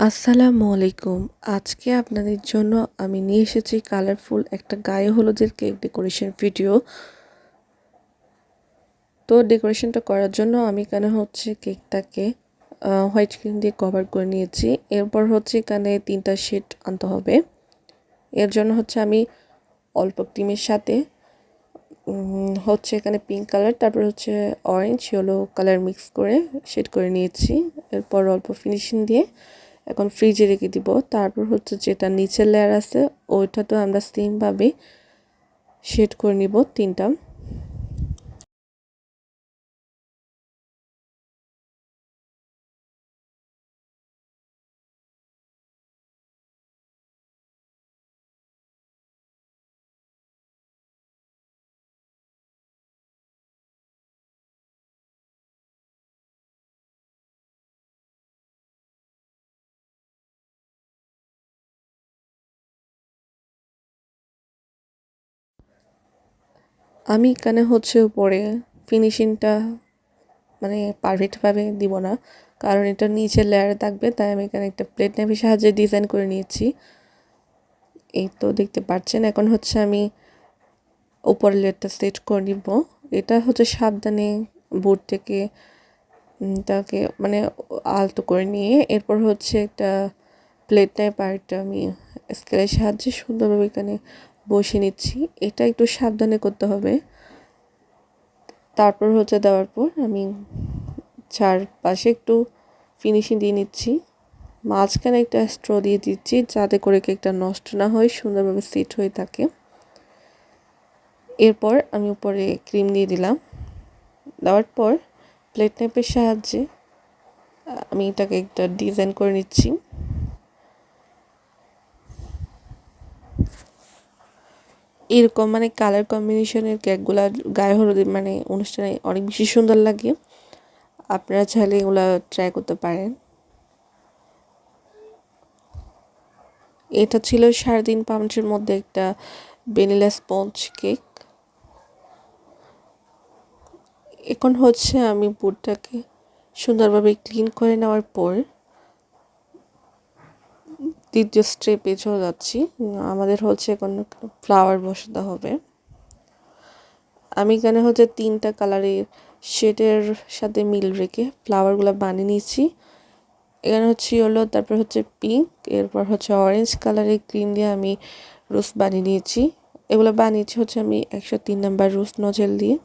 আসসালামু আলাইকুম। আজকে আপনাদের জন্য আমি নিয়ে এসেছি কালারফুল একটা গায়ে হলুদের কেক ডেকোরেশন ভিডিও। তো ডেকোরেশনটা করার জন্য আমি এখানে কেকটাকে হোয়াইট ক্রিম দিয়ে কভার করে নিয়েছি। এরপর এখানে 3টা শেড আনতে হবে। এর জন্য আমি অল্প ক্রিমের সাথে এখানে পিঙ্ক কালার, তারপর অরেঞ্জ ইয়েলো কালার মিক্স করে শেড করে নিয়েছি। এরপর অল্প ফিনিশিং দিয়ে এখন ফ্রিজে রেখে দিব। তারপর যেটা নিচের লেয়ার আছে ওইটা তো আমরা সেমভাবে শেড করে নিব 3টা। আমি এখানে উপরে ফিনিশিংটা মানে পারফেক্টভাবে দিব না, কারণ এটা নিচের লেয়ারে থাকবে, তাই আমি এখানে একটা প্লেট নাইফের সাহায্যে ডিজাইন করে নিয়েছি। এই তো দেখতে পাচ্ছেন। এখন আমি উপরের লেয়ারটা সেট করে নিব। এটা সাবধানে বোর্ড থেকে তাকে আলতো করে নিয়ে এরপর একটা প্লেট নাইফ আর একটা আমি স্কেলের সাহায্যে সুন্দরভাবে এখানে বসে নিচ্ছি। এটা একটু সাবধানে করতে হবে। তারপর দেওয়ার পর আমি চারপাশে একটু ফিনিশিং দিয়ে নিচ্ছি। মাঝখানে একটা স্ট্র দিয়ে দিচ্ছি যাতে করে কেকটা নষ্ট না হয়, সুন্দরভাবে সেট হয়ে থাকে। এরপর আমি উপরে ক্রিম দিয়ে দিলাম। দেওয়ার পর প্লেট নাইফের সাহায্যে আমি এটাকে একটা ডিজাইন করে নিচ্ছি। এরকম কালার কম্বিনেশনের কেকগুলা গায়ে হলুদের অনুষ্ঠানে অনেক বেশি সুন্দর লাগে। আপনারা চাইলে এগুলো ট্রাই করতে পারেন। এটা ছিল 3.5 পাউন্ডের মধ্যে একটা ভ্যানিলা স্পঞ্জ কেক। এখন আমি বোর্ডটাকে সুন্দরভাবে ক্লিন করে নেওয়ার পর দ্বিতীয় স্টেপে চলে যাচ্ছি। আমাদের এখন ফ্লাওয়ার বসাতে হবে। আমি এখানে 3টা কালারের শেডের সাথে মিল রেখে ফ্লাওয়ারগুলো বানিয়ে নিয়েছি। এখানে ইয়েলো, তারপর পিঙ্ক, এরপর অরেঞ্জ কালারের ক্রিম দিয়ে আমি রোজ বানিয়ে নিয়েছি। এগুলো বানিয়েছি আমি 103 নাম্বার রোজ নজেল দিয়ে।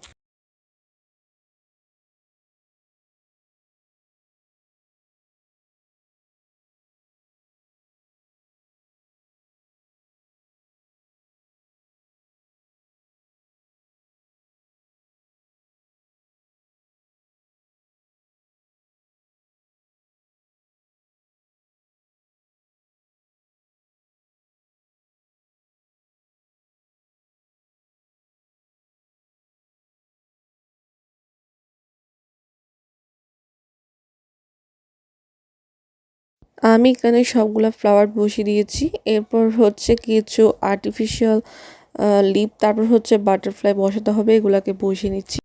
আমি এখানে সবগুলা ফ্লাওয়ার বসিয়ে দিয়েছি। এরপর কিছু আর্টিফিশিয়াল লিপ, তারপর বাটারফ্লাই বসাতে হবে, এগুলাকে বসিয়ে নিচ্ছি।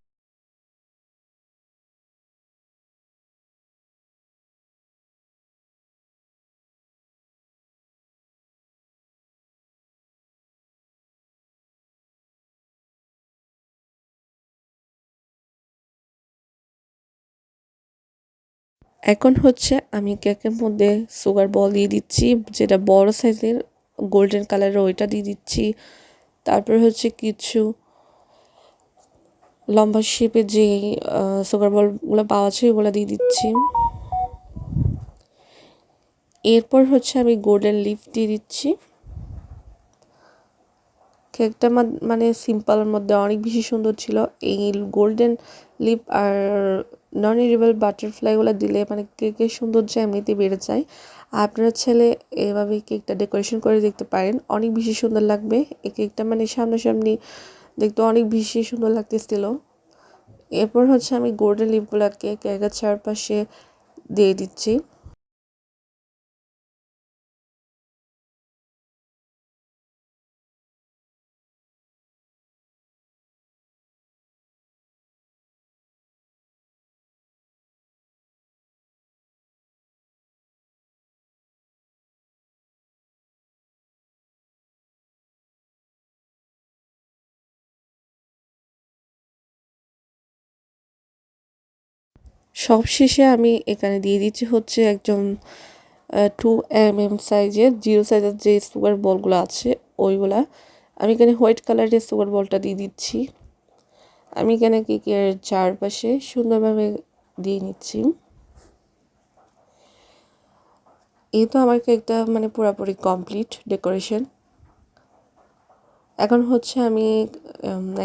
এখন আমি কেকের মধ্যে সুগার বল দিয়ে দিচ্ছি, যেটা বড় সাইজের গোল্ডেন কালারের ওইটা দিয়ে দিচ্ছি। তারপর কিছু লম্বা শেপের যে সুগার বলগুলো পাওয়া যায় ওগুলো দিয়ে দিচ্ছি। এরপর আমি গোল্ডেন লিফ দিয়ে দিচ্ছি। কেকটা সিম্পলের মধ্যে অনেক বেশি সুন্দর ছিল। এই গোল্ডেন লিপ আর নন এডিবল বাটারফ্লাইগুলো দিলে কেকের সৌন্দর্য এমনিতেই বেড়ে যায়। আপনার ছেলে এভাবে কেকটা ডেকোরেশন করে দেখতে পারেন, অনেক বেশি সুন্দর লাগবে। এই কেকটা সামনাসামনি দেখতে অনেক বেশি সুন্দর লাগতেছিল। এরপর আমি গোল্ডেন লিপগুলোকে কেকের চারপাশে দিয়ে দিচ্ছি। সবশেষে আমি এখানে দিয়ে দিচ্ছি হচ্ছে একদম 2 mm সাইজের 0 সাইজের যে সুগার বলগুলো আছে ওইগুলা। আমি এখানে হোয়াইট কালারের সুগার বলটা দিয়ে দিচ্ছি। আমি এখানে কেকের চারপাশে সুন্দরভাবে দিয়ে নিচ্ছি। এই তো আমার কেকটা মানে পুরোপুরি কমপ্লিট ডেকোরেশন। এখন হচ্ছে আমি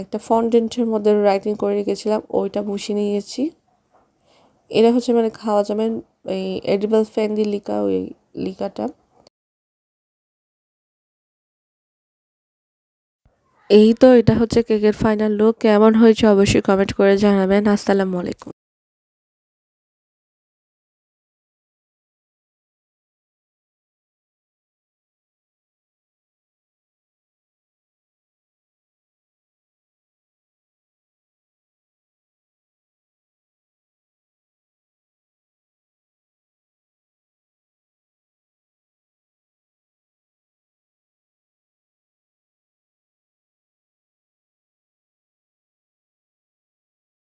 একটা ফন্ডেন্টের মধ্যে রাইটিং করে রেখেছিলাম, ওইটা বসিয়ে নিয়েছি। এটা হচ্ছে মানে খাওয়া যাবে এই এডিবল ফ্যান্ডি লিকা, ওই লিকাটা। এই তো এটা হচ্ছে কেকের ফাইনাল লুক। কেমন হয়েছে অবশ্যই কমেন্ট করে জানাবেন। আসসালামু আলাইকুম।